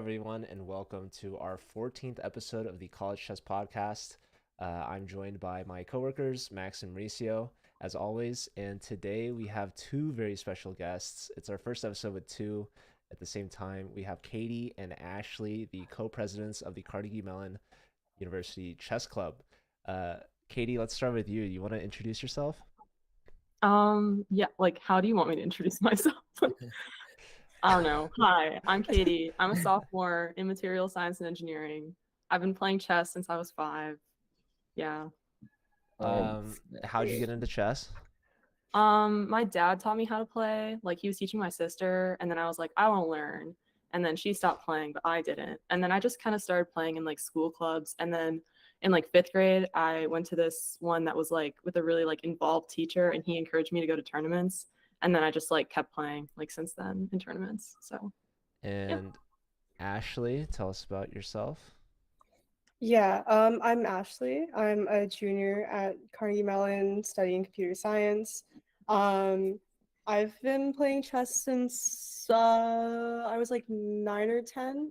everyone, and welcome to our 14th episode of the College Chess Podcast. I'm joined by my coworkers, Max and Mauricio, as always, and today we have two very special guests. It's our first episode with two. At the same time, we have Katie and Ashley, the co-presidents of the Carnegie Mellon University Chess Club. Uh, Katie, let's start with you. You want to introduce yourself? Yeah, like how do you want me to introduce myself? I don't know. Hi, I'm Katie. I'm a sophomore in material science and engineering. I've been playing chess since I was 5. Yeah. How'd you get into chess? My dad taught me how to play. Like he was teaching my sister, and then I was like, I want to learn. And then she stopped playing, but I didn't. And then I just kind of started playing in like school clubs. And then in like 5th grade, I went to this one that was like with a really like involved teacher, and he encouraged me to go to tournaments. And then I just like kept playing like since then in tournaments. So yeah. And Ashley, tell us about yourself. Yeah, I'm Ashley. I'm a junior at Carnegie Mellon studying computer science. Um, I've been playing chess since I was like 9 or 10.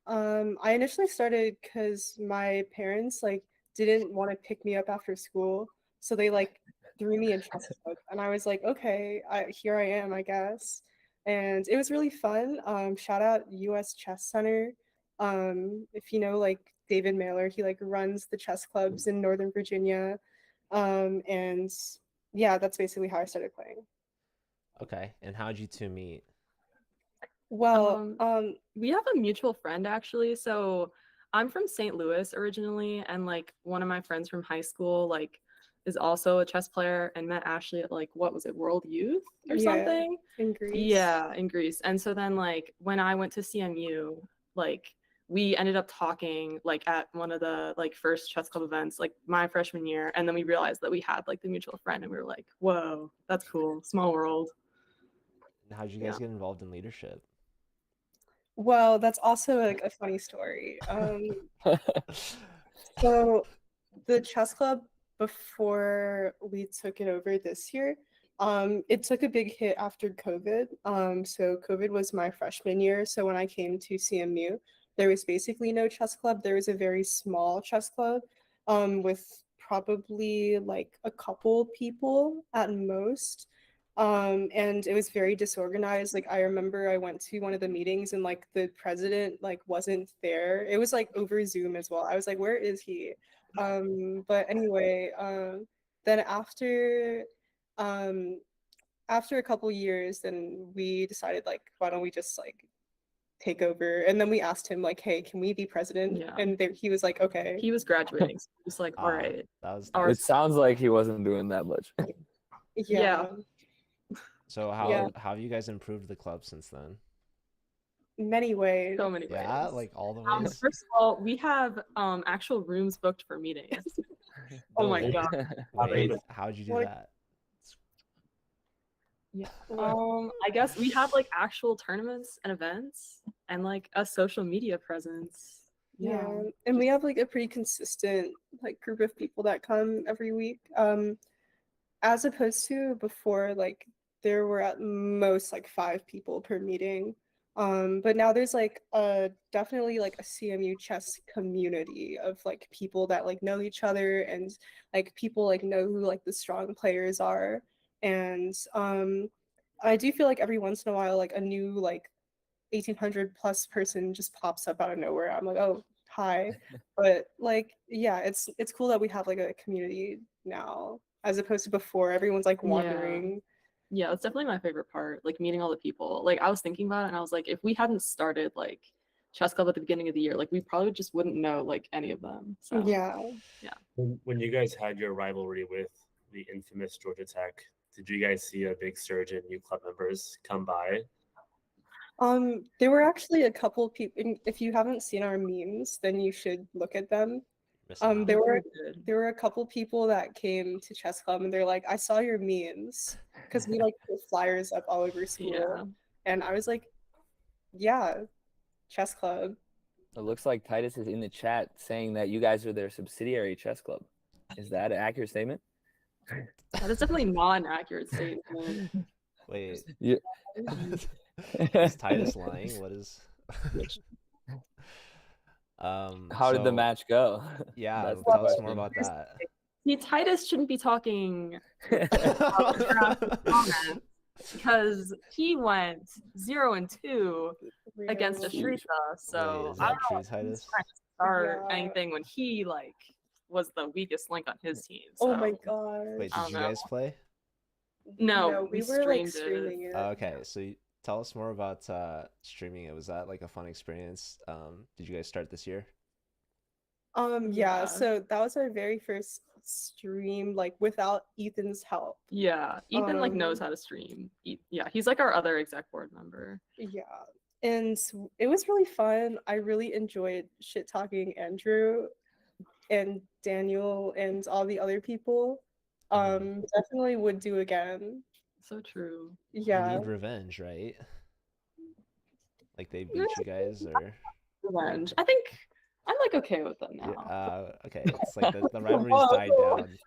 I initially started because my parents like didn't want to pick me up after school, so they like threw me in chess club, and I was like, okay, here I am, I guess. And it was really fun. Shout out U.S. Chess Center. If you know like David Mailer, he like runs the chess clubs in Northern Virginia. And yeah, that's basically how I started playing. Okay, and how'd you two meet? Well, We have a mutual friend actually. So I'm from St. Louis originally, and like one of my friends from high school like is also a chess player and met Ashley at like what was it, World Youth or yeah, something? in Greece. Yeah, in Greece. And so then like when I went to CMU, like we ended up talking like at one of the like first chess club events like my freshman year, and then we realized that we had like the mutual friend, and we were like, whoa, that's cool, small world. And how'd you guys Yeah. get involved in leadership? Well, that's also like a funny story. So the chess club before we took it over this year, it took a big hit after COVID. So COVID was my freshman year. So when I came to CMU, there was basically no chess club. There was a very small chess club, with probably like a couple people at most. And it was very disorganized. Like I remember I went to one of the meetings and like the president like wasn't there. It was like over Zoom as well. I was like, where is he? But anyway, then um after a couple years, then we decided like, why don't we just like take over? And then we asked him like, hey, can we be president? Yeah. And he was like, okay. He was graduating, so just like, all Ah, right. that was Our- nice. It sounds like he wasn't doing that much. Yeah. So Yeah. how have you guys improved the club since then? Many ways. So many Yeah, ways. like all the ways. First of all, we have actual rooms booked for meetings. Oh my Really? god. Wait, how'd you do Like- that? Yeah. I guess we have like actual tournaments and events and like a social media presence. Yeah, and we have like a pretty consistent like group of people that come every week. As opposed to before, like there were at most like 5 people per meeting. But now there's like definitely like a CMU chess community of like people that like know each other, and like people like know who like the strong players are. And I do feel like every once in a while like a new like 1800 plus person just pops up out of nowhere. I'm like, oh, hi. But like, yeah, it's cool that we have like a community now as opposed to before. Everyone's like wandering. Yeah, that's definitely my favorite part, like meeting all the people. Like I was thinking about it and I was like, if we hadn't started like chess club at the beginning of the year, like we probably just wouldn't know like any of them. So Yeah. When you guys had your rivalry with the infamous Georgia Tech, did you guys see a big surge in new club members come by? There were actually a couple people. If you haven't seen our memes, then you should look at them. Missing out. There were good. there were a couple people that came to chess club and they're like, I saw your memes, because we like put flyers up all over school. Yeah. And I was like, yeah, chess club. It looks like Titus is in the chat saying that you guys are their subsidiary chess club. Is that an accurate statement? That is definitely not an accurate statement. Wait, Yeah. is Titus lying? What is? How did the So, match go? yeah, That's the tell us more question. about that. See, Titus shouldn't be talking about the draft comments because he went 0-2 against Real. Ashrita. Wait, So is I that don't true, know if he's Titus? trying to start Yeah. anything when he like was the weakest link on his team. Oh my So gosh. Wait, I did don't you know. guys play? No, we we were like streamed it. streaming it. Okay, so tell us more about streaming it. Was that like a fun experience? Did you guys start this year? Yeah, Yeah. so that was our very first stream, like without Ethan's help. Yeah, Ethan like knows Um, how to stream. Yeah, he's like our other exec board member. Yeah. And it was really fun. I really enjoyed shit talking Andrew and Daniel and all the other people. Definitely would do again. So true. You Yeah. need revenge, right? Like they beat you guys, or Revenge. I think I'm like okay with them yeah, now. okay, it's like the rivalry's died down.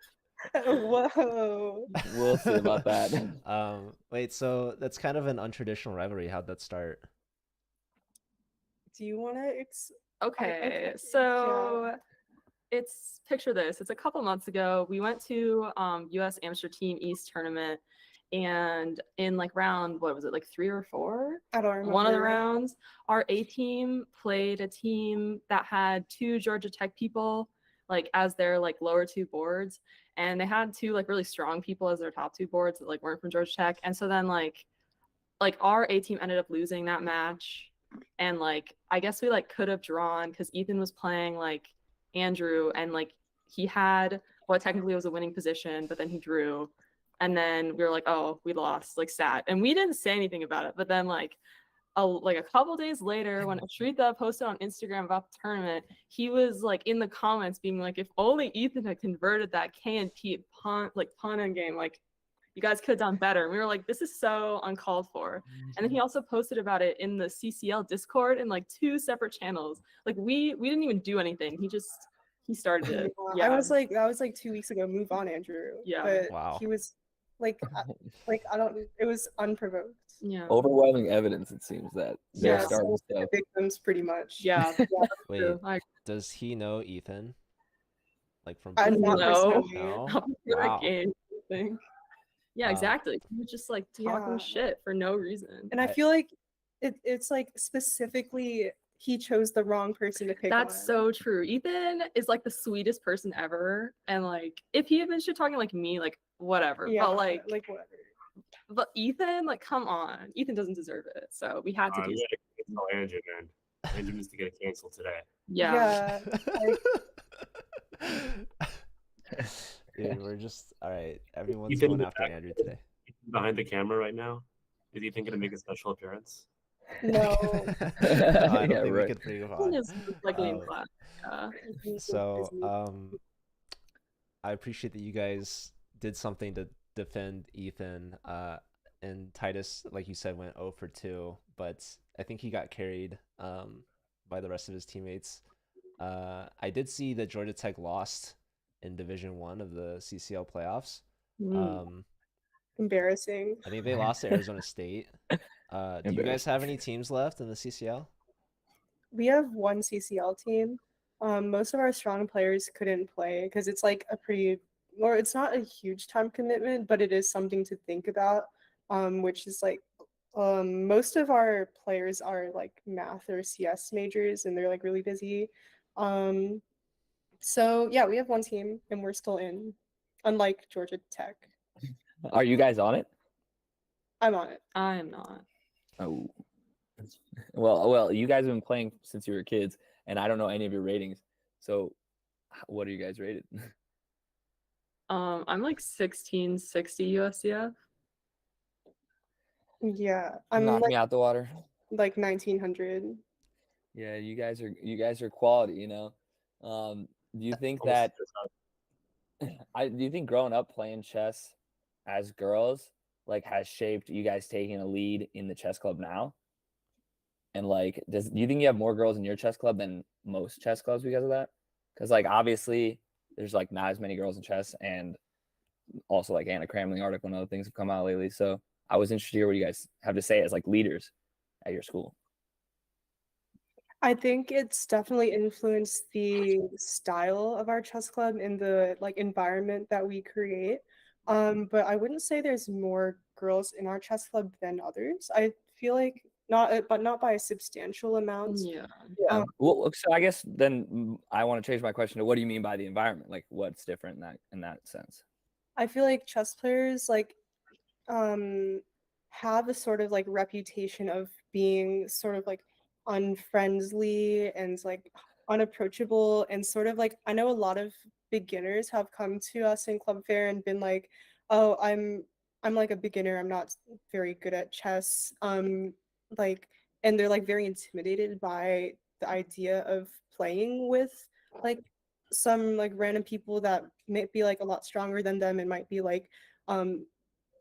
Whoa. We'll see about that. Wait, so that's kind of an untraditional rivalry. How'd that start? Do you want to Okay, so it's picture this. It's a couple months ago. We went to US Amateur Team East tournament, and in like round, what was it, like 3 or 4? I don't remember. One of the rounds, our A team played a team that had 2 Georgia Tech people like as their like lower 2 boards, and they had 2 like really strong people as their top 2 boards that like weren't from Georgia Tech. And so then like our A team ended up losing that match, and like I guess we like could have drawn because Ethan was playing like Andrew, and like he had what technically was a winning position, but then he drew. And then we were like, oh, we lost, like sad. And we didn't say anything about it. But then like a couple days later, when Ashrita posted on Instagram about the tournament, he was like in the comments being like, if only Ethan had converted that K and P pawn end game, like you guys could have done better. And we were like, this is so uncalled for. And then he also posted about it in the CCL Discord in like 2 separate channels. Like we didn't even do anything. He started it. Yeah. Yeah. I was like, that was like 2 weeks ago. Move on, Andrew. Yeah. But Wow. he was like, I don't. It was unprovoked. Yeah. Overwhelming evidence, it seems, that they're Yeah, starting so stuff. victims, pretty much. Yeah. Wait, True. I does he know Ethan? Like from I'm not No. personally. No? I'll be good Wow. at games, I think. Yeah, Wow. exactly. He was just like talking Yeah. shit for no reason. And I feel like it's like specifically he chose the wrong person to pick. That's on. so true. Ethan is like the sweetest person ever. And like if he had been shit talking like me, like whatever. Yeah, But like whatever. but Ethan, like come on. Ethan doesn't deserve it. So we had to do We gotta cancel Andrew, man. Andrew needs to get canceled today. yeah. Dude, we're just all right. Everyone's Ethan going in the after back. Andrew today. Behind the camera right now. Is Ethan gonna make a special appearance? No. I don't Yeah, think we right. could bring him Ethan on. is like in Um, class. Yeah. So, I appreciate that you guys did something to defend Ethan. And Titus, like you said, went 0 for 2, but I think he got carried by the rest of his teammates. I did see that Georgia Tech lost in Division 1 of the CCL playoffs. Embarrassing. I think they lost to Arizona State. Do you guys have any teams left in the CCL? We have one CCL team. Most of our strong players couldn't play because it's like it's not a huge time commitment, but it is something to think about. Which is like, most of our players are like math or CS majors, and they're like really busy. So yeah, we have one team, and we're still in, unlike Georgia Tech. Are you guys on it? I'm on it. I am not. Oh. Well, you guys have been playing since you were kids, and I don't know any of your ratings. So, what are you guys rated? I'm like 1660 USDF. Yeah, I'm Knock like me out the water. 1900. Yeah, you guys are quality. You know. Do you think that? Do you think growing up playing chess as girls like has shaped you guys taking a lead in the chess club now? And like, do you think you have more girls in your chess club than most chess clubs because of that? Because like obviously there's like not as many girls in chess, and also like Anna Cramling article and other things have come out lately. So I was interested to hear what you guys have to say as like leaders at your school. I think it's definitely influenced the style of our chess club and the like environment that we create. But I wouldn't say there's more girls in our chess club than others. I feel like not, but not by a substantial amount. Yeah. Yeah. Um, Well, so I guess then I want to change my question to what do you mean by the environment? Like what's different in that sense? I feel like chess players like have a sort of like reputation of being sort of like unfriendly and like unapproachable and sort of like I know a lot of beginners have come to us in club fair and been like, oh, I'm like a beginner, I'm not very good at chess, like, and they're like very intimidated by the idea of playing with like some like random people that might be like a lot stronger than them and might be um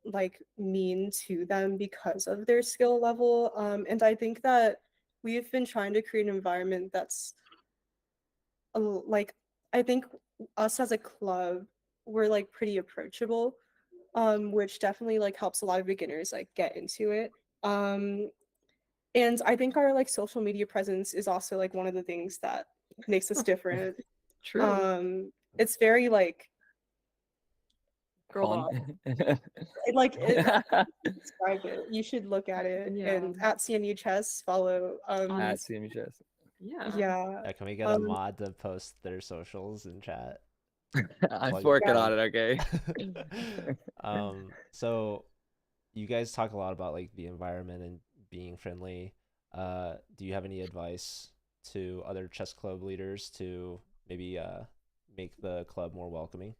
like mean to them because of their skill level. And I think that we've been trying to create an environment that's like I think us as a club, we're like pretty approachable, which definitely like helps a lot of beginners like get into it. And I think our like social media presence is also like one of the things that makes us different. True. It's very like Girl Fun. boss. like it describe it. You should look at it Yeah. and at CMU Chess follow. At CMU Chess. Yeah. Yeah. Yeah, can we get a mod to post their socials in chat? I'm Plug working Yeah. on it, okay? So you guys talk a lot about like the environment and being friendly. Do you have any advice to other chess club leaders to maybe make the club more welcoming?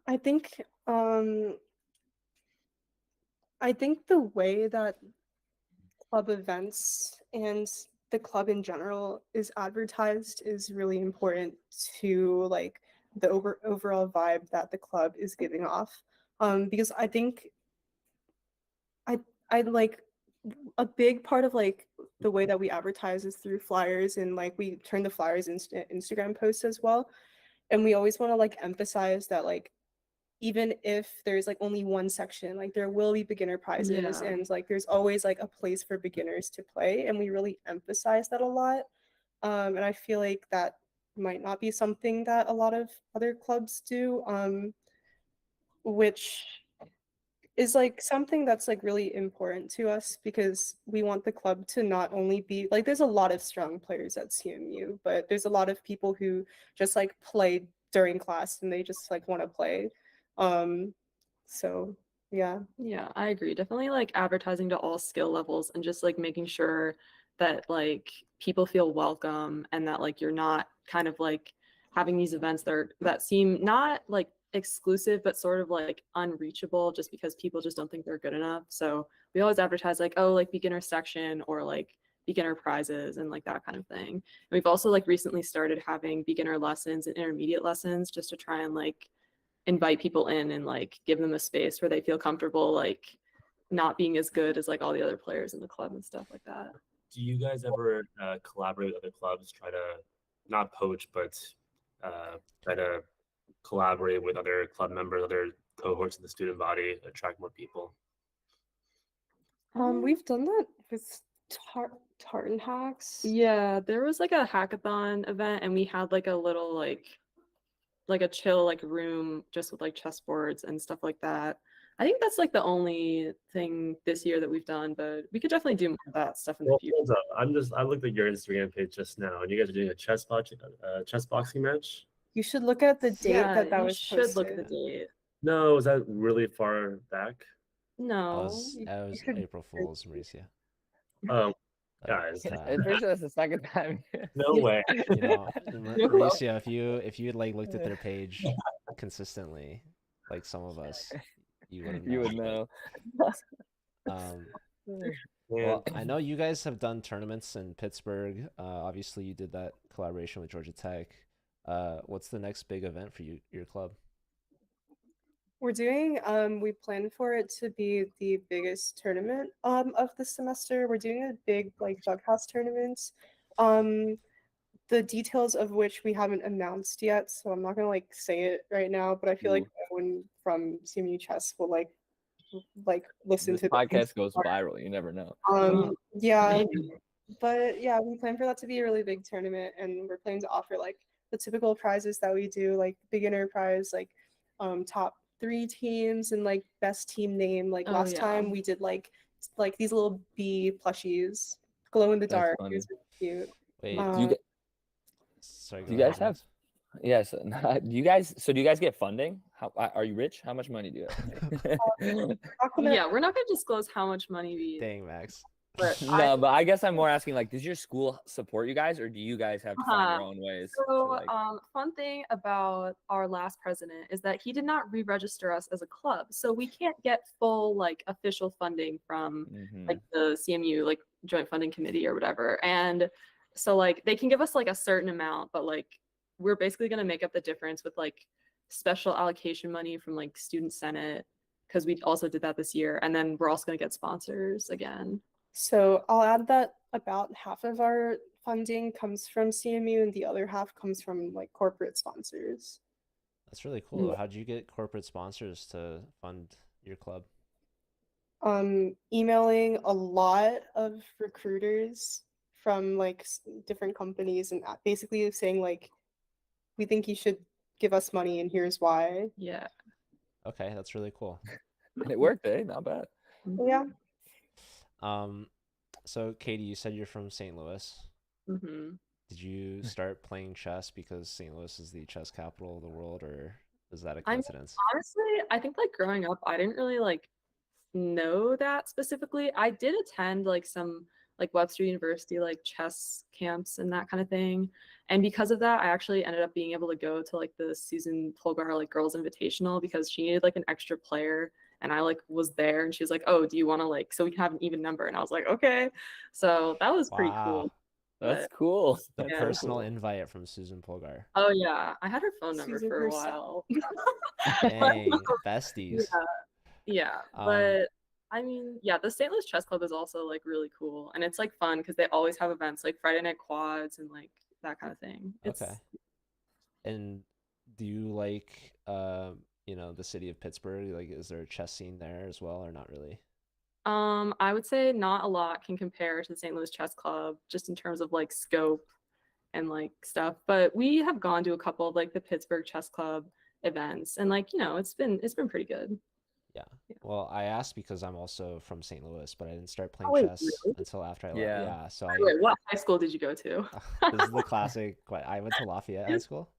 I think the way that club events and the club in general is advertised is really important to like the overall vibe that the club is giving off. Because I think I I like a big part of like the way that we advertise is through flyers and like we turn the flyers into Instagram posts as well. And we always want to like emphasize that like even if there's like only one section, like there will be beginner prizes Yeah. and like there's always like a place for beginners to play. And we really emphasize that a lot. And I feel like that might not be something that a lot of other clubs do, which is like something that's like really important to us because we want the club to not only be like there's a lot of strong players at CMU, but there's a lot of people who just like play during class and they just like want to play. So yeah. Yeah, I agree. Definitely like advertising to all skill levels and just like making sure that like people feel welcome and that like you're not kind of like having these events that seem not like exclusive but sort of like unreachable just because people just don't think they're good enough. So we always advertise like, oh, like beginner section or like beginner prizes and like that kind of thing. And we've also like recently started having beginner lessons and intermediate lessons just to try and like invite people in and like give them a space where they feel comfortable like not being as good as like all the other players in the club and stuff like that. Do you guys ever collaborate with other clubs, try to not poach, but try to collaborate with other club members, other cohorts of the student body, attract more people? We've done that with Tartan Hacks. Yeah, there was like a hackathon event and we had like a little like a chill like room just with like chessboards and stuff like that. I think that's like the only thing this year that we've done, but we could definitely do more of that stuff in the Well, future. hold up. I looked at your Instagram page just now, and you guys are doing a chess boxing match. You should look at the date Yeah, that you was should posted. look at the date. No, is that really far back? No. That was April Fool's, Mauricia. Guys, I'm pretty sure that's the second time. no way. You know, Mauricio, if you had like looked at their page consistently, like some of us, you would have You would known. know. Well, I know you guys have done tournaments in Pittsburgh. Obviously, you did that collaboration with Georgia Tech. What's the next big event for your club? We're doing we plan for it to be the biggest tournament of the semester. We're doing a big like Jug House tournament. The details of which we haven't announced yet, so I'm not gonna like say it right now, but I feel like everyone from CMU Chess will like like listen This to the podcast goes viral. You never know. Yeah, but yeah, we plan for that to be a really big tournament, and we're planning to offer like the typical prizes that we do, like beginner prize, like top 3 teams, and like best team name. Like Oh, last yeah. time we did like these little bee plushies, glow in the That's dark. funny. It was really cute. Wait, sorry. Do Go you guys ahead. have? Yes. Do you guys get funding? How are you rich? How much money do you have? Yeah, we're not gonna disclose how much money we. Dang, Max. But No, but I guess I'm more asking, like, does your school support you guys, or do you guys have to find your Uh-huh. own ways? So, to, like... fun thing about our last president is that he did not re-register us as a club, so we can't get full like official funding from like the CMU like joint funding committee or whatever. And so like they can give us like a certain amount, but like we're basically gonna make up the difference with like special allocation money from like student senate, because we also did that this year, and then we're also gonna get sponsors again. So I'll add that about half of our funding comes from CMU and the other half comes from like corporate sponsors. That's really cool. How'd you get corporate sponsors to fund your club? Emailing a lot of recruiters from like different companies and basically saying like, we think you should give us money and here's why. Yeah. Okay, that's really cool. And it worked, eh? Not bad. Yeah. So Katie, you said you're from St. Louis. Did you start playing chess because St. Louis is the chess capital of the world, or is that a coincidence? Honestly, I think like growing up, I didn't really like know that specifically. I did attend like some like Webster University like chess camps and that kind of thing, and because of that I actually ended up being able to go to like the Susan Polgar like girls invitational because she needed like an extra player, and I like was there, and she was like, oh, do you want to like so we can have an even number, and I was like, okay. So that was pretty cool. That's cool. The Yeah. personal invite from Susan Polgar. Oh yeah, I had her phone number Susan for a herself. while. Dang, besties. Yeah, but I mean, yeah, the St. Louis Chess Club is also like really cool, and it's like fun because they always have events like Friday night quads and like that kind of thing. Okay. And do you like the city of Pittsburgh? Like, is there a chess scene there as well, or not really? I would say not a lot can compare to the St. Louis Chess Club just in terms of like scope and like stuff, but we have gone to a couple of like the Pittsburgh Chess Club events, and like it's been pretty good. Yeah. Well, I asked because I'm also from St. Louis, but I didn't start playing wait, chess really? until after I left. Yeah. Yeah. So Wait, what high school did you go to? this is the classic. I went to Lafayette High School.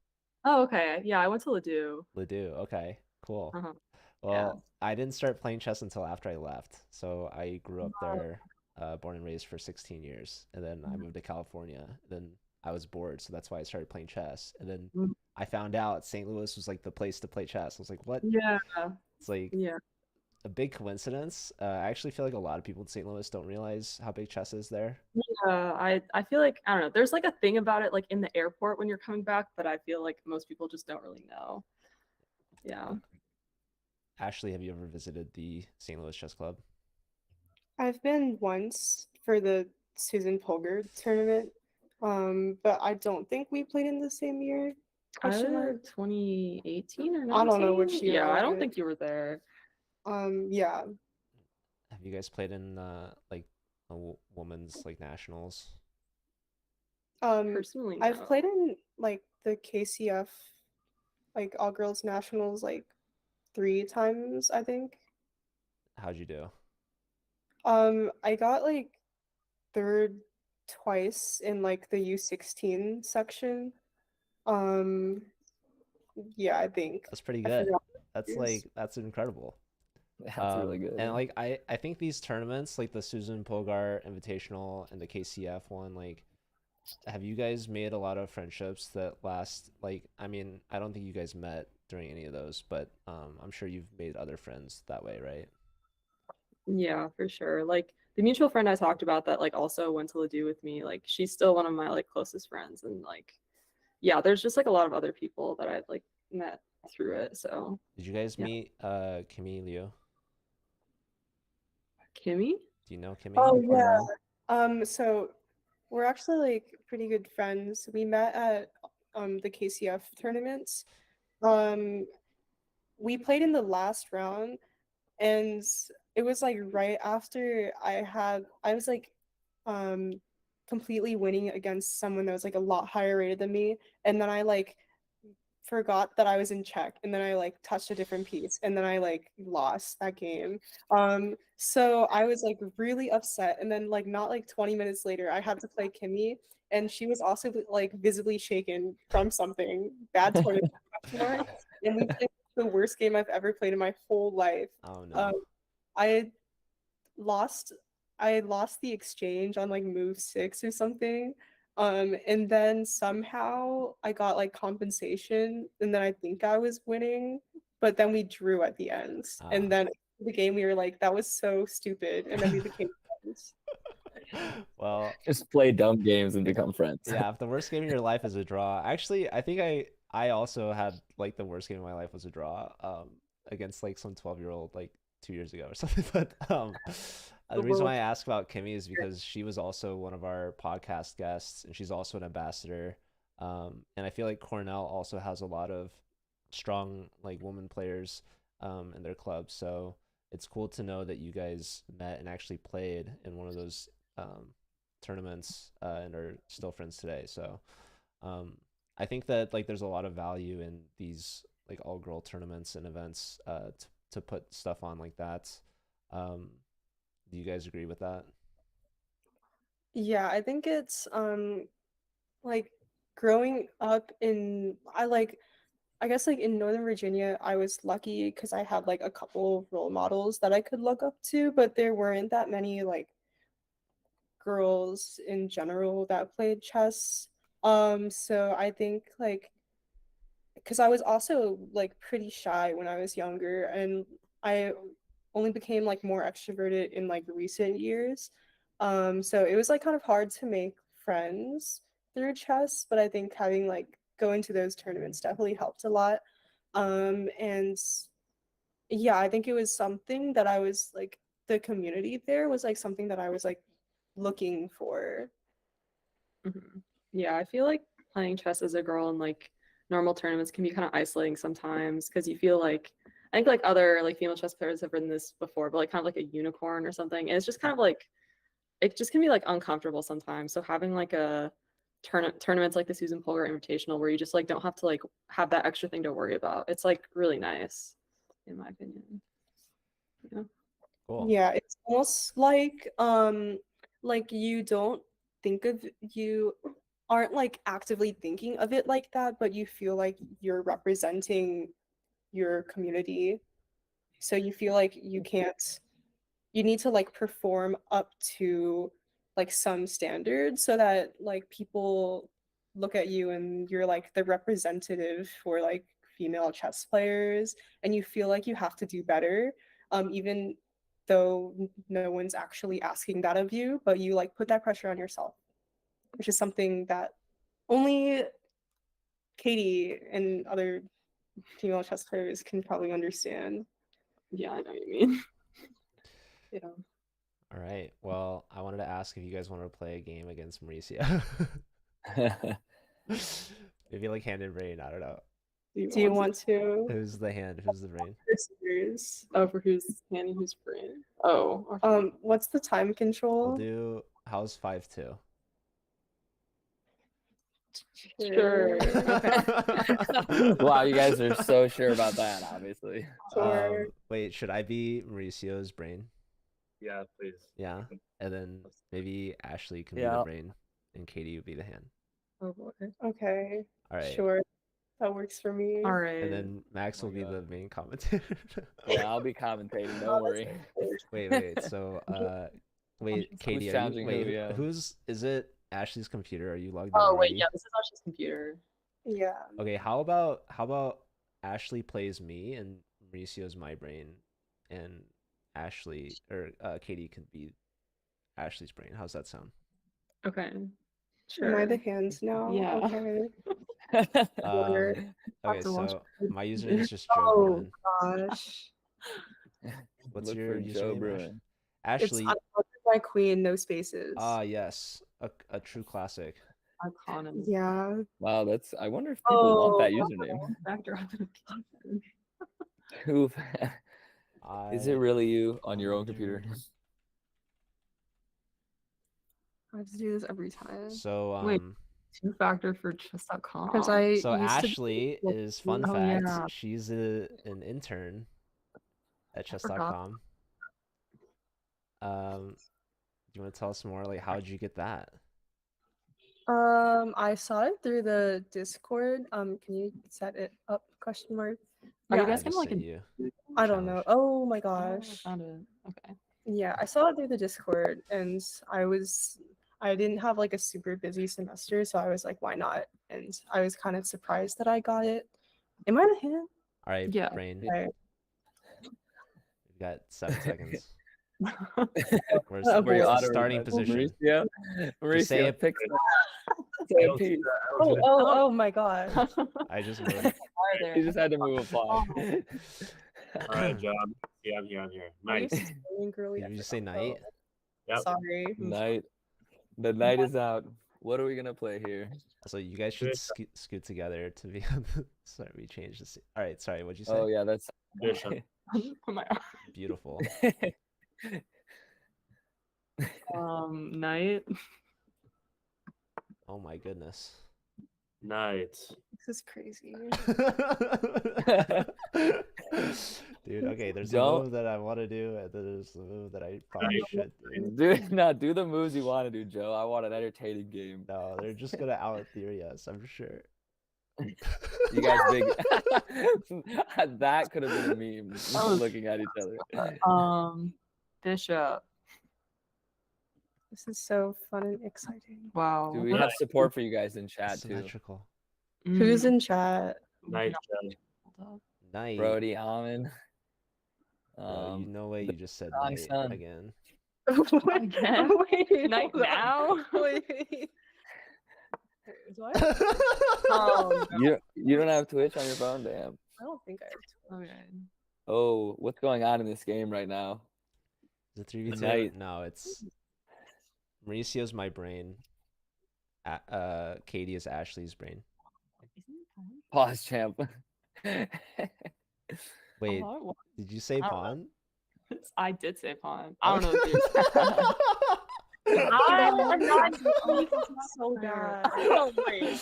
Oh, okay. Yeah, I went to Ladue. Ladue. Okay. Cool. Uh-huh. Well, I didn't start playing chess until after I left. So I grew up there, born and raised for 16 years, and then I moved to California. Then I was bored, so that's why I started playing chess. And then I found out St. Louis was like the place to play chess. I was like, what? Yeah. It's like a big coincidence. I actually feel like a lot of people in St. Louis don't realize how big chess is there. Yeah, I feel like, I don't know, there's like a thing about it like in the airport when you're coming back, but I feel like most people just don't really know. Yeah. Ashley, have you ever visited the St. Louis Chess Club? I've been once for the Susan Polgar tournament, but I don't think we played in the same year. I was 2018 or 19? I don't know which year. Yeah, I don't think you were there. Yeah. Have you guys played in like a women's like nationals? Personally, no. I've played in like the KCF, like all girls nationals, like 3 times, I think. How'd you do? I got like 3rd twice in like the U16 section. Yeah, I think. That's pretty good. That's incredible. That's really good. And like I think these tournaments, like the Susan Polgar Invitational and the KCF one, like, have you guys made a lot of friendships that last? Like, I mean, I don't think you guys met during any of those, but I'm sure you've made other friends that way, right? Yeah, for sure. Like the mutual friend I talked about that like also went to Ladue with me, like she's still one of my like closest friends, and like yeah, there's just like a lot of other people that I've like met through it. So did you guys meet Kimmy Liu? Kimmy? Do you know Kimmy? Oh yeah. So we're actually like pretty good friends. We met at the KCF tournaments. We played in the last round, and it was like right after I was like completely winning against someone that was like a lot higher rated than me, and then I like forgot that I was in check, and then I like touched a different piece, and then I like lost that game. So I was like really upset, and then like not like 20 minutes later I had to play Kimmy, and she was also like visibly shaken from something bad tournament marks, and we played the worst game I've ever played in my whole life. Oh um, no. I lost I lost the exchange on like move 6 or something. And then somehow I got like compensation, and then I think I was winning, but then we drew at the end. And then the game we were like, that was so stupid. And then we became friends. Well, Just play dumb games and become friends. yeah, if the worst game of your life is a draw. Actually, I think I also had like the worst game of my life was a draw against like some 12-year-old like 2 years ago or something. But the reason why I ask about Kimmy is because she was also one of our podcast guests, and she's also an ambassador. And I feel like Cornell also has a lot of strong like women players in their club. So it's cool to know that you guys met and actually played in one of those tournaments and are still friends today. So I think that like there's a lot of value in these like all girl tournaments and events to put stuff on like that. Do you guys agree with that? Yeah, I think it's like growing up in I guess like in Northern Virginia, I was lucky because I had like a couple of role models that I could look up to, but there weren't that many like girls in general that played chess. So I think like because I was also like pretty shy when I was younger, and I only became like more extroverted in like recent years. So it was like kind of hard to make friends through chess, but I think having like going to those tournaments definitely helped a lot. And yeah, I think it was something that I was like the community there was like something that I was like looking for. Yeah, I feel like playing chess as a girl in like normal tournaments can be kind of isolating sometimes because you feel like I think like other like female chess players have written this before, but like kind of like a unicorn or something. And it's just kind of like it just can be like uncomfortable sometimes. So having like a tournaments like the Susan Polgar Invitational where you just like don't have to like have that extra thing to worry about. It's like really nice, in my opinion. Yeah. Cool. Yeah, it's almost like you don't think of you aren't like actively thinking of it like that, but you feel like you're representing your community. So you feel like you need to like perform up to like some standard so that like people look at you and you're like the representative for like female chess players, and you feel like you have to do better, even though no one's actually asking that of you, but you like put that pressure on yourself, which is something that only Katie and other female chess players can probably understand. Yeah, I know what you mean. Yeah. All right. Well, I wanted to ask if you guys wanted to play a game against Mauricio. Maybe like hand in brain. I don't know. Do you want to? Who's the hand? Who's the brain? Oh, for who's hand and who's brain? Oh, What's the time We'll control? do how's 5-2. sure. Okay. Wow, you guys are so sure about that, obviously. Sure. Wait, should I be Mauricio's brain? Yeah, please. Yeah. And then maybe Ashley can be Yeah. the brain and Katie would be the hand. Oh boy. Okay. All right. Sure. That works for me. All right. And then Max Oh will my be God. the main commentator. Yeah, I'll be commentating. Don't worry. Wait. So, wait, Katie, are you, challenging who, wait, yeah. is it Ashley's computer? Are you logged in Oh wait, already? yeah, this is Ashley's computer. Yeah. Okay, how about Ashley plays me and Mauricio's my brain, and Ashley or Katie can be Ashley's brain. How's that sound? Okay. Am I the Sure. hands now? Yeah. Okay. Okay, to watch so it. my username is just Joe Oh Bruin. gosh. What's Look your for Joe username, Bruin. It's Ashley? my queen, no spaces. Yes, a true classic. Icon. Yeah. Wow, that's. I wonder if people want that username. Factor authentication. Who? Is it really you on your own computer? I have to do this every time. So Wait. Two-factor for chess.com. Because I so used to be- Ashley is fun Oh, fact. yeah. She's an intern at chess.com. Do you want to tell us more? Like, how did you get that? I saw it through the Discord. Can you set it up? Question mark. Are you I guys just gonna like sent you. I don't know. challenge. Oh my I gosh. found it. Okay. Yeah, I saw it through the Discord, and I didn't have like a super busy semester, so I was like, why not? And I was kind of surprised that I got it. Am I the hand? All right, Yeah. Brain. Okay. We've got 7 seconds. Okay. Where's Were you the auto starting position? Mauricio? Just say Mauricio, it. pick I say a don't see piece. that. I don't see that. Oh my god. I just moved. Are there? He just had to move a pawn. All right, John. Yeah, I'm here. I'm here. Are you Nice. spelling girly? Did I you say forgot. night? Yep. Sorry. Night. The night is out. What are we gonna play here? So you guys should Good. scoot together to be. Sorry, we changed this. All right, sorry. What'd you say? Oh yeah, that's Bishop. Oh my God. Beautiful. Night. Oh my goodness. Night. This is crazy. Dude, okay, there's a Don't- move that I want to do, and then there's the move that I probably Night. should do. do the moves you want to do, Joe. I want an entertaining game. No, they're just gonna out theory us, I'm sure. You guys big. That could have been a meme. Oh. Looking at each other. Bishop. This is so fun and exciting. Wow. Do we have support for you guys in chat too? Symmetrical. Who's in chat? Night, Joe. Night. Brody Almond. Bro, you know what? You just said wrong night son. again. Again? Wait, Night hold on. now? Wait. What? You don't have Twitch on your phone, damn. I don't think I have Twitch. Okay. Oh, what's going on in this game right now? Is it 3v2? Night. No, it's Mauricio's my brain. Katie is Ashley's brain. Pause, champ. Wait, Oh, did you say I don't pawn? I did say pawn. I don't know if you're I'm not so bad. Oh, wait.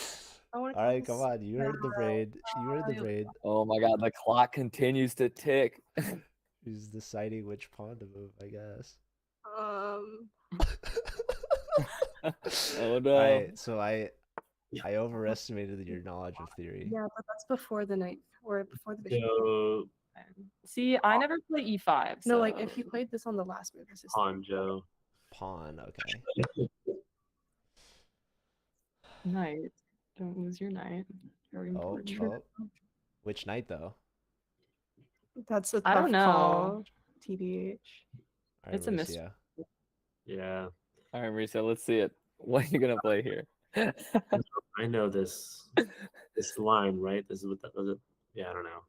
I wanna All right, call come on. You heard the braid. You heard the braid. Oh my god, the clock continues to tick. Who's deciding which pawn to move, I guess. Oh no. Alright, so I overestimated your knowledge of theory. Yeah, but that's before the night or before the bishop. Joe. See, I never play e5. No, like so- if you played this on the last move, this is Pawn, Joe. Pawn, okay. Knight. Don't lose your knight. Very Oh, important. oh. Which knight though? that's a I don't tough know. call, TBH. Alright, It's a mystery. Mauricio. Yeah. All right, Marisa, let's see it. What are you gonna play here? I know this line, right? This is what that was it. Yeah, I don't know.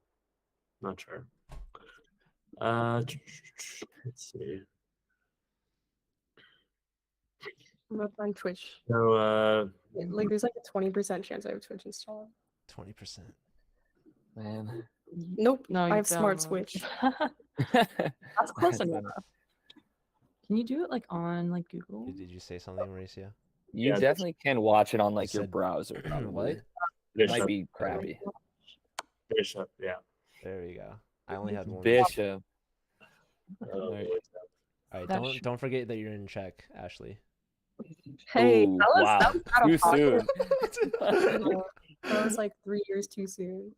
Not sure. Let's see. I'm up on Twitch. So Like there's like a 20% chance I have Twitch installed. 20%. Man. Nope. No, I you have Smart don't. Switch. That's close That's enough. Can you do it like on like Google? Did you say something, Mauricio? You Yeah, definitely can watch it on like your said- browser. Probably. What? It Bishop. might be crappy. Bishop. Yeah. There we go. I only had one. Bishop. Alright. Alright, That's- don't forget that you're in check, Ashley. Hey, Ooh, that was, wow. that was out of Too pocket. soon. That was like 3 years too soon.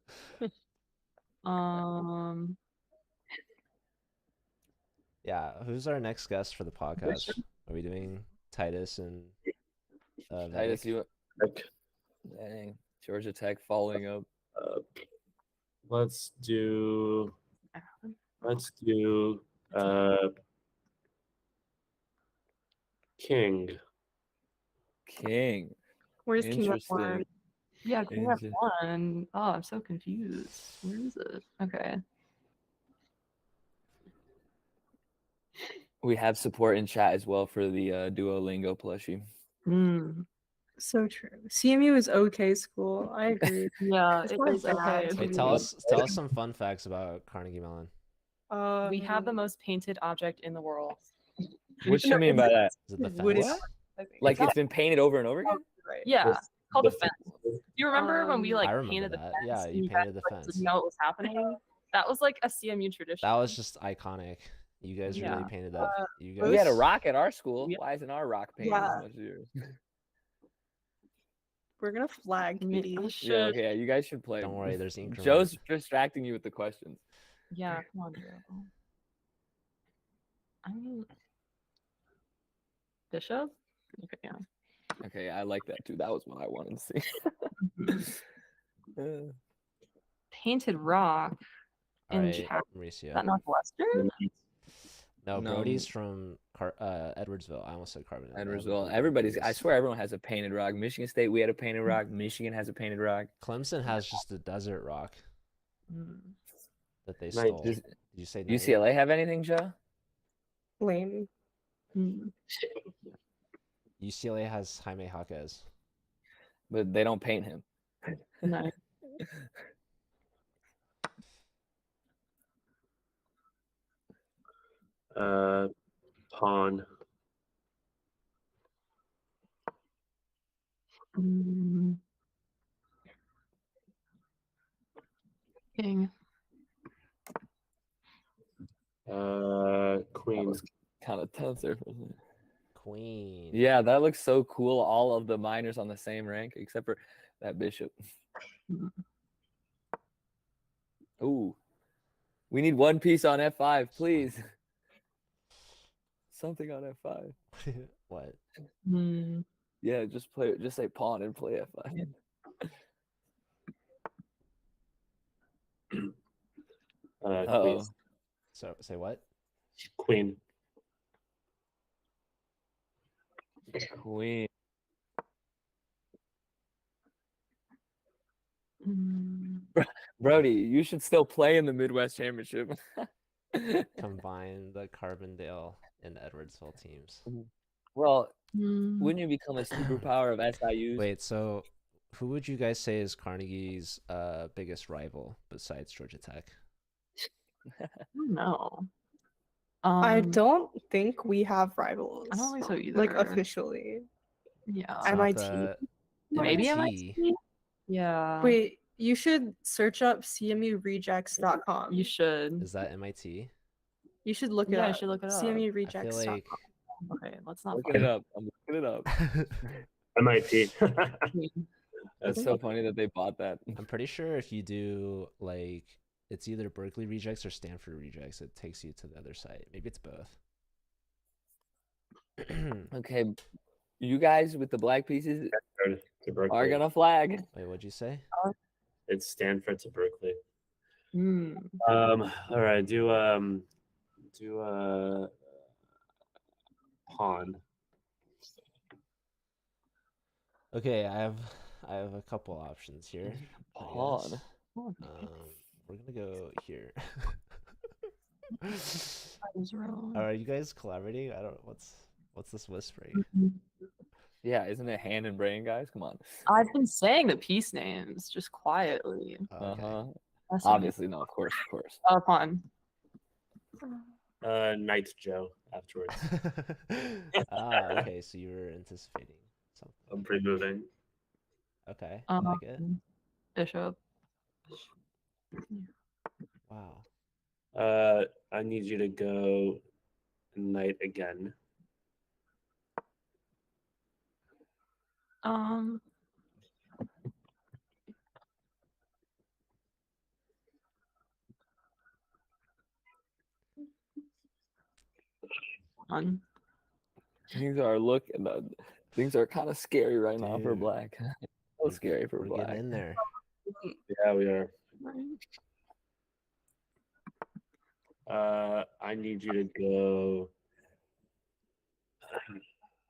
Yeah, who's our next guest for the podcast? Are we doing Titus and Titus, Vedic? you Like, dang. Georgia Tech following up. let's do King. King. Where's King of Interesting. Farm? Yeah, King of Is it- One. Oh, I'm so confused. Where is it? Okay. We have support in chat as well for the Duolingo plushie. So true. CMU is okay school. I agree. Yeah, It's it not is bad. okay. Hey, Hey, tell us some fun facts about Carnegie Mellon. We have the most painted object in the world. What you mean by that? Is it the Wood fence? is- What? I think. Like it's been painted over and over again? Right. Yeah, This- called the a fence. You remember when we Um, like I remember painted the that. fence? Yeah, and you guys, painted the like, fence. didn't know what was happening? That was like a CMU tradition. That was just iconic. You guys really Yeah. painted that. You We had a guys. rock at our school. Yeah. Why isn't our rock painted Yeah. as much as yours? We're gonna flag I mean, Katie. I Yeah, should. okay, yeah, you guys should play. Don't worry, there's ink Joe's distracting you with the questions. Yeah, come on, Joe. I mean, Bishop? Okay, yeah. Okay, I like that too. That was what I wanted to see. Painted rock All in right, chat. Is Mauricio. that Northwestern? No, No. Brody's from Edwardsville. I almost said Carbondale. Edwardsville. Everybody's. I swear, everyone has a painted rock. Michigan State, we had a painted rock. Michigan has a painted rock. Clemson has just a desert rock Mm. that they Nice. stole. Does Did you say Knight? UCLA have anything, Joe? Lame. Mm. UCLA has Jaime Jaquez. But they don't paint him. No. Pawn. Mm. King. That Queen. was kind of tense there for a second. Queen. Yeah, that looks so cool. All of the minors on the same rank, except for that bishop. Ooh. We need one piece on F5, please. Something on F5. What? Mm. Yeah, just play it. Just say pawn and play F5. Queen. Uh-oh. So say what? Queen. Queen. Mm. Brody, you should still play in the Midwest Championship. Combine the Carbondale and Edwardsville teams. Well, Mm. wouldn't you become a superpower of SIU's? Wait, so who would you guys say is Carnegie's biggest rival besides Georgia Tech? I don't know. I don't think we have rivals. I don't think so either. Like officially. Yeah. It's not MIT? the Maybe MIT. MIT. Yeah. Wait, you should search up cmurejects.com. You should. Is that MIT? You should look it Yeah, up. you should look it up. I feel cmurejects.com. like Okay, let's not. Looking it up. I'm looking it up. MIT. That's so funny that they bought that. I'm pretty sure if you do like it's either Berkeley rejects or Stanford rejects, it takes you to the other site. Maybe it's both. Okay, you guys with the black pieces to Berkeley. are gonna flag. Wait, what'd you say? It's Stanford to Berkeley. Mm. All right, do pawn. Okay, I have a couple options here. I Pawn. guess. We're gonna go here. I was wrong. Are you guys collaborating? I don't. What's this whispering? Yeah, isn't it hand and brain, guys? Come on. I've been saying the piece names just quietly. Oh, Uh okay. huh. That's not- Obviously, no. Of course, of course. Oh, pawn. Knight Joe afterwards. Okay. So you were anticipating something. I'm pre-moving. Okay, I like it. Bishop. Wow. I need you to go knight again. Pawn. Things are kind of scary right now for Dude. black. So scary for We're black. getting in there. Yeah, we are. Right. I need you to go.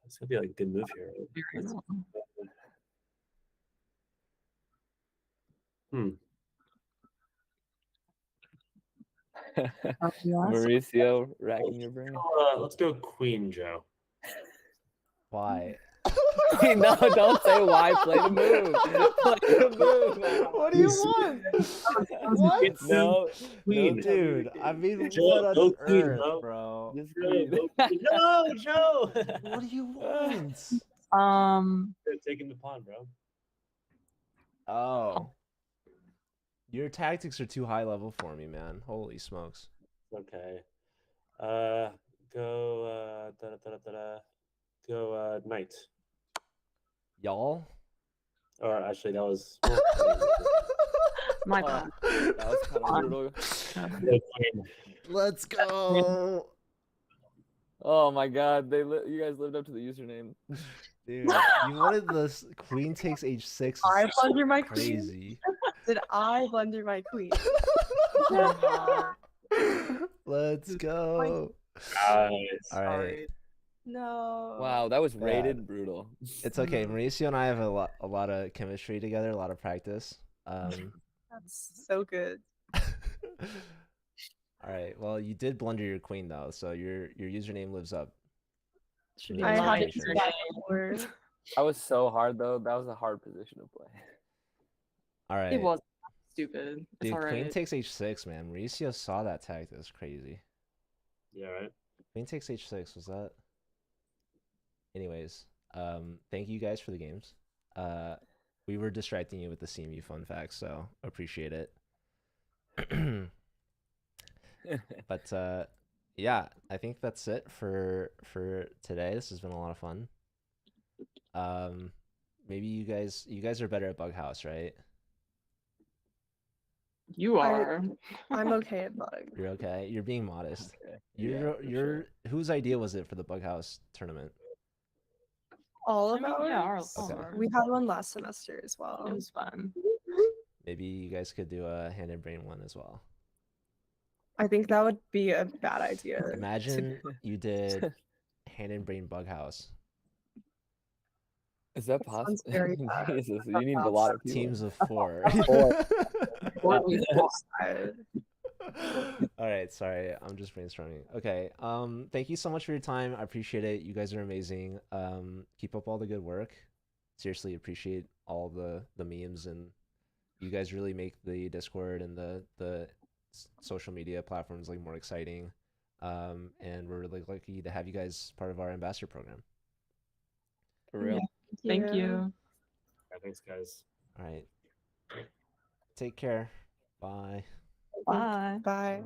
It's gonna be like a good move here. Very well. Mauricio, racking your brain. Let's go Queen Joe. Why? No, don't say why. Play the move. Play the move. What do you want? What? No, Queen. Dude, I mean, Joe, what on go queen, earth, bro. bro? Just Joe, queen. go queen. No, Joe. What do you want? They're taking the pawn, bro. Oh. Your tactics are too high level for me, man. Holy smokes. Okay. Go. Go. Knight. Y'all? Or actually, that was. My Oh, bad. that was kind of brutal. Go queen. Let's go. Oh my god, you guys lived up to the username. Dude, you wanted the queen takes h6. I blunder my queen. Crazy. Did I blunder my queen? Let's go. Nice. All right. No. Wow, that was Bad. rated brutal. It's okay. Mauricio and I have a lot of chemistry together, a lot of practice. That's so good. All right. Well, you did blunder your queen though, so your username lives up. Should be be I my had mine. to do that before. That was so hard though. That was a hard position to play. All right. It was stupid. It's Dude, alright. queen takes h6, man. Mauricio saw that tactic. That's crazy. Yeah, right. Queen takes h6, was that? Anyways, thank you guys for the games. We were distracting you with the CMU fun facts, so appreciate it. But yeah, I think that's it for today. This has been a lot of fun. Maybe you guys are better at Bug House, right? You are. I'm okay at bug. You're okay. You're being modest. Okay. You're Yeah, for sure. whose idea was it for the Bug House tournament? All I of mean, ours. yeah, our Okay. We had one last semester as well. It was fun. Maybe you guys could do a hand and brain one as well. I think that would be a bad idea. Imagine you did hand and brain Bug House. Is that sounds possible? very bad. Jesus, you need a lot of people. Teams of 4. Or we decide. All right, sorry, I'm just brainstorming. Okay, thank you so much for your time. I appreciate it. You guys are amazing. Keep up all the good work. Seriously, appreciate all the memes, and you guys really make the Discord and the social media platforms like more exciting. And we're really lucky to have you guys part of our ambassador program. For real. Thank you. Yeah, thanks, guys. All right, take care. Bye. Bye. Bye.